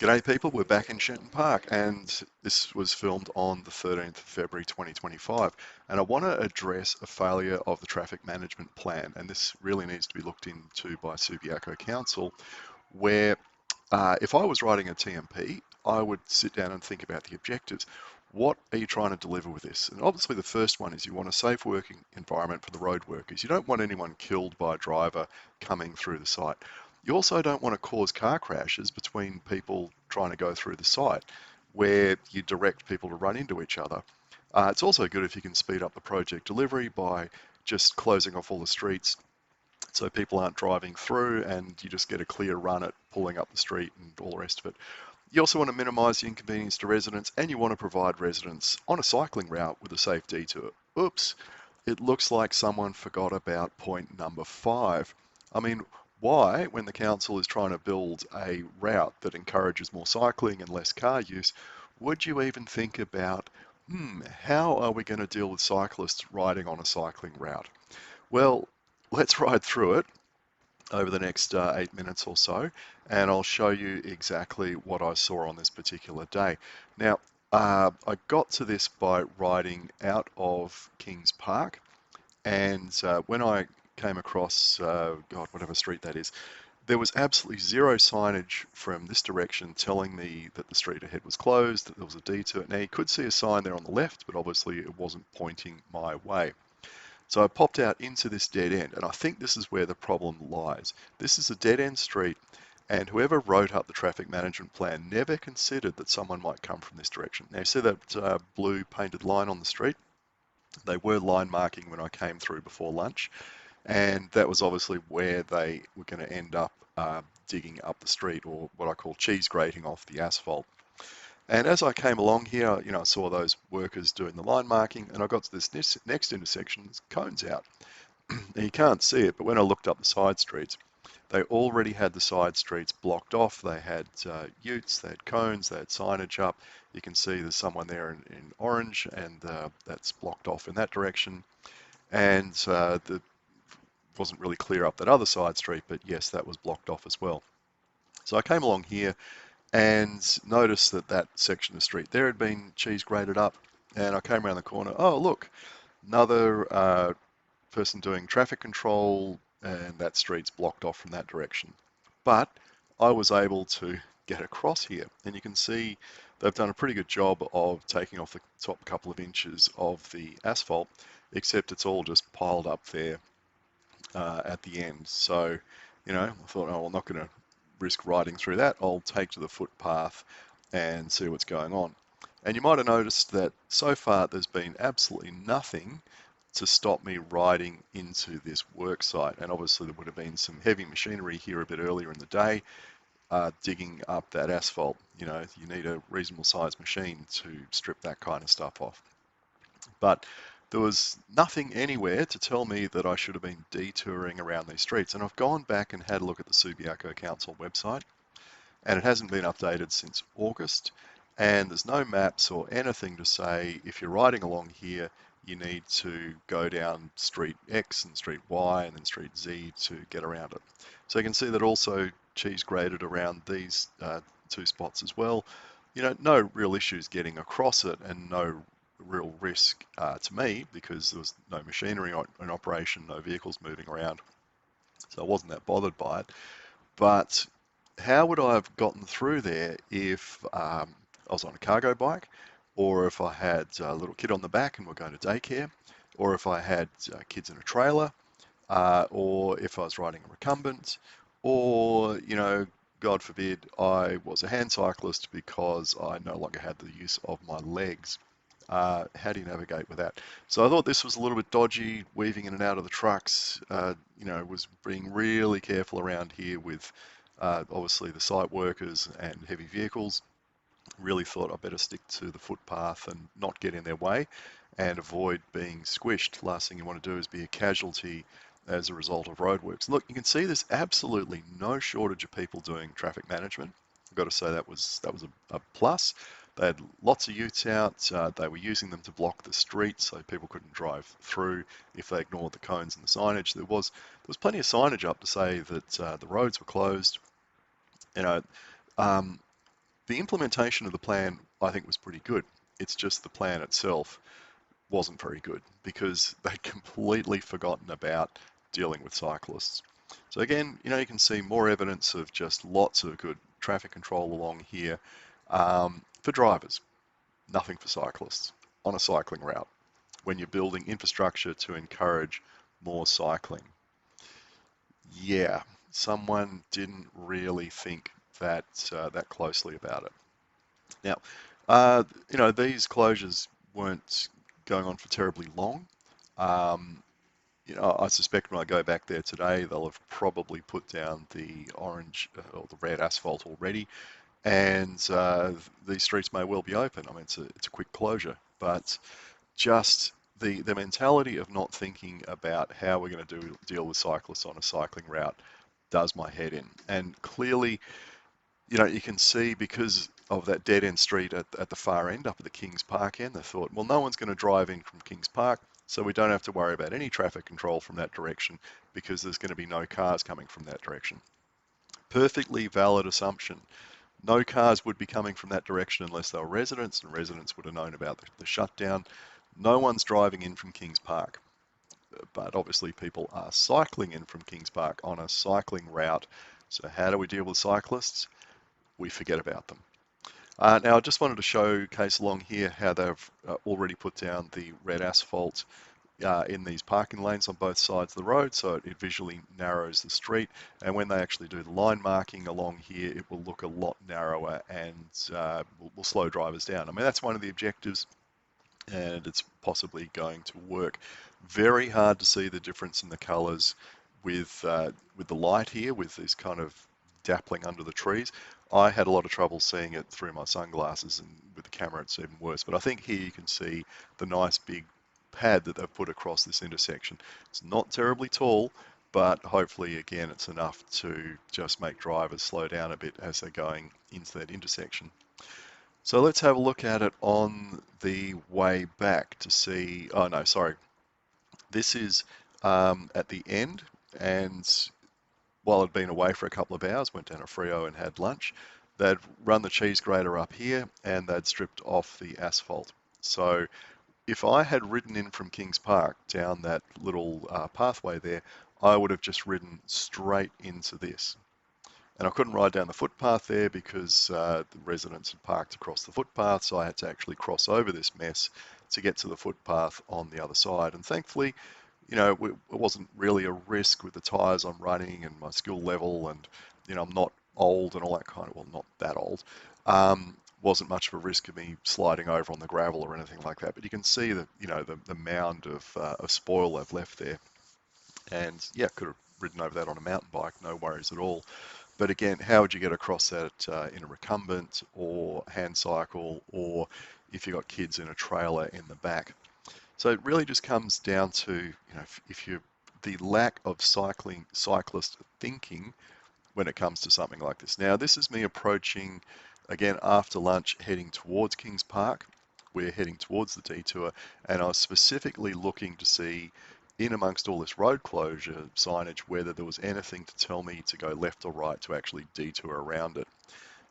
G'day people, we're back in Shenton Park and this was filmed on the 13th of February 2025 and I want to address a failure of the traffic management plan, and this really needs to be looked into by Subiaco Council, where if I was writing a TMP I would sit down and think about the objectives. What are you trying to deliver with this? And obviously the first one is you want a safe working environment for the road workers. You don't want anyone killed by a driver coming through the site. You also don't want to cause car crashes between people trying to go through the site where you direct people to run into each other. It's also good if you can speed up the project delivery by just closing off all the streets so people aren't driving through and you just get a clear run at pulling up the street and all the rest of it. You also want to minimise the inconvenience to residents, and you want to provide residents on a cycling route with a safe detour. Oops, it looks like someone forgot about point number 5. I mean, why, when the council is trying to build a route that encourages more cycling and less car use, would you even think about, how are we going to deal with cyclists riding on a cycling route? Well, let's ride through it over the next 8 minutes or so, and I'll show you exactly what I saw on this particular day. Now, I got to this by riding out of Kings Park, and when I came across, God, whatever street that is, there was absolutely zero signage from this direction telling me that the street ahead was closed, that there was a detour. Now, you could see a sign there on the left, but obviously it wasn't pointing my way. So I popped out into this dead end, and I think this is where the problem lies. This is a dead end street, and whoever wrote up the traffic management plan never considered that someone might come from this direction. Now you see that blue painted line on the street? They were line marking when I came through before lunch, and that was obviously where they were going to end up digging up the street, or what I call cheese grating off the asphalt. And as I came along here, I saw those workers doing the line marking, and I got to this next intersection, there's cones out. Now you can't see it, but when I looked up the side streets, they already had the side streets blocked off. They had utes, they had cones, they had signage up. You can see there's someone there in orange, and that's blocked off in that direction. And the wasn't really clear up that other side street, but yes, that was blocked off as well. So I came along here and noticed that that section of street there had been cheese grated up, and I came around the corner. Oh, look, another person doing traffic control, and that street's blocked off from that direction. But I was able to get across here, and you can see they've done a pretty good job of taking off the top couple of inches of the asphalt, except it's all just piled up there at the end. So, I thought, oh, I'm not going to risk riding through that. I'll take to the footpath and see what's going on. And you might have noticed that so far there's been absolutely nothing to stop me riding into this work site. And obviously there would have been some heavy machinery here a bit earlier in the day digging up that asphalt. You need a reasonable sized machine to strip that kind of stuff off. But there was nothing anywhere to tell me that I should have been detouring around these streets. And I've gone back and had a look at the Subiaco Council website, and it hasn't been updated since August. And there's no maps or anything to say if you're riding along here, you need to go down street X and street Y and then street Z to get around it. So you can see that also cheese grated around these two spots as well. No real issues getting across it, and no real risk to me, because there was no machinery in operation, no vehicles moving around. So I wasn't that bothered by it. But how would I have gotten through there if I was on a cargo bike, or if I had a little kid on the back and we're going to daycare, or if I had kids in a trailer, or if I was riding a recumbent, or, God forbid, I was a hand cyclist because I no longer had the use of my legs. How do you navigate with that? So I thought this was a little bit dodgy, weaving in and out of the trucks. Was being really careful around here with obviously the site workers and heavy vehicles. Really thought I better stick to the footpath and not get in their way and avoid being squished. Last thing you want to do is be a casualty as a result of roadworks. Look, you can see there's absolutely no shortage of people doing traffic management. I've got to say that was a plus. They had lots of utes out. They were using them to block the street so people couldn't drive through if they ignored the cones and the signage. There was plenty of signage up to say that the roads were closed. Um, The implementation of the plan, I think, was pretty good. It's just the plan itself wasn't very good because they'd completely forgotten about dealing with cyclists. So again, you can see more evidence of just lots of good traffic control along here for drivers, nothing for cyclists on a cycling route when you're building infrastructure to encourage more cycling. Yeah, someone didn't really think that closely about it. Now, these closures weren't going on for terribly long. Um, I suspect when I go back there today, they'll have probably put down the orange or the red asphalt already, and these streets may well be open. I mean, it's a quick closure, but just the mentality of not thinking about how we're going to deal with cyclists on a cycling route does my head in. And clearly, you can see because of that dead end street at the far end, up at the Kings Park end, they thought, well, no one's going to drive in from Kings Park, so we don't have to worry about any traffic control from that direction because there's going to be no cars coming from that direction. Perfectly valid assumption. No cars would be coming from that direction unless they were residents, and residents would have known about the shutdown. No one's driving in from Kings Park, but obviously people are cycling in from Kings Park on a cycling route. So how do we deal with cyclists? We forget about them. Now, I just wanted to showcase along here how they've already put down the red asphalt in these parking lanes on both sides of the road, so it visually narrows the street. And when they actually do the line marking along here, it will look a lot narrower and will slow drivers down. I mean, that's one of the objectives, and it's possibly going to work. Very hard to see the difference in the colours with the light here, with this kind of dappling under the trees. I had a lot of trouble seeing it through my sunglasses, and with the camera it's even worse. But I think here you can see the nice big pad that they've put across this intersection. It's not terribly tall, but hopefully again it's enough to just make drivers slow down a bit as they're going into that intersection. So let's have a look at it on the way back to see, oh no, sorry. This is at the end, and while I'd been away for a couple of hours, went down a Frio and had lunch, they'd run the cheese grater up here and they'd stripped off the asphalt. So if I had ridden in from Kings Park down that little pathway there, I would have just ridden straight into this. And I couldn't ride down the footpath there because the residents had parked across the footpath, so I had to actually cross over this mess to get to the footpath on the other side. And thankfully, it wasn't really a risk with the tyres I'm running and my skill level, and I'm not old and all that kind of, well, not that old. Wasn't much of a risk of me sliding over on the gravel or anything like that. But you can see that, the mound of spoil I've left there. And yeah, could have ridden over that on a mountain bike, no worries at all. But again, how would you get across that in a recumbent or hand cycle, or if you've got kids in a trailer in the back? So it really just comes down to, if you the lack of cyclist thinking when it comes to something like this. Now, this is me approaching, again, after lunch, heading towards Kings Park. We're heading towards the detour, and I was specifically looking to see, in amongst all this road closure signage, whether there was anything to tell me to go left or right to actually detour around it.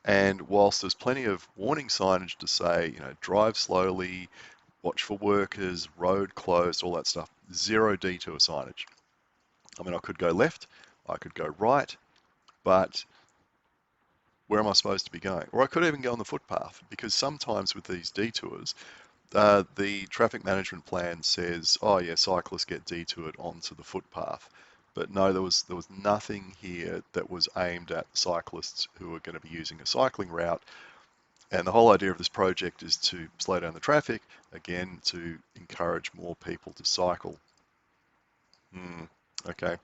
And whilst there's plenty of warning signage to say, drive slowly, watch for workers, road closed, all that stuff, zero detour signage. I mean, I could go left, I could go right, but where am I supposed to be going? Or I could even go on the footpath, because sometimes with these detours, the traffic management plan says, oh yeah, cyclists get detoured onto the footpath. But no, there was nothing here that was aimed at cyclists who are going to be using a cycling route. And the whole idea of this project is to slow down the traffic, again, to encourage more people to cycle. Okay.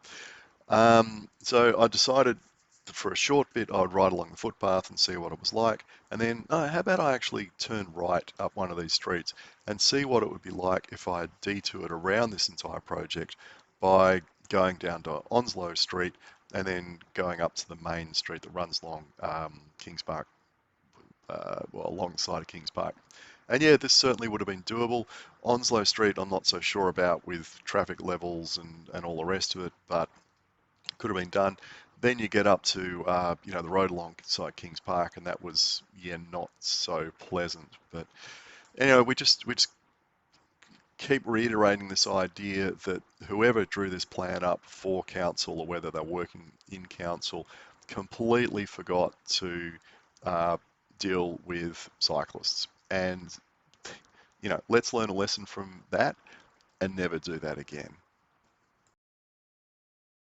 So I decided for a short bit I would ride along the footpath and see what it was like. And then, how about I actually turn right up one of these streets and see what it would be like if I had detoured around this entire project by going down to Onslow Street and then going up to the main street that runs along Kings Park, well, alongside of Kings Park. And yeah, this certainly would have been doable. Onslow Street, I'm not so sure about with traffic levels and all the rest of it, but could have been done. Then you get up to the road alongside Kings Park, and that was, yeah, not so pleasant. But anyway, we just keep reiterating this idea that whoever drew this plan up for council, or whether they're working in council, completely forgot to uh, deal with cyclists. And let's learn a lesson from that and never do that again.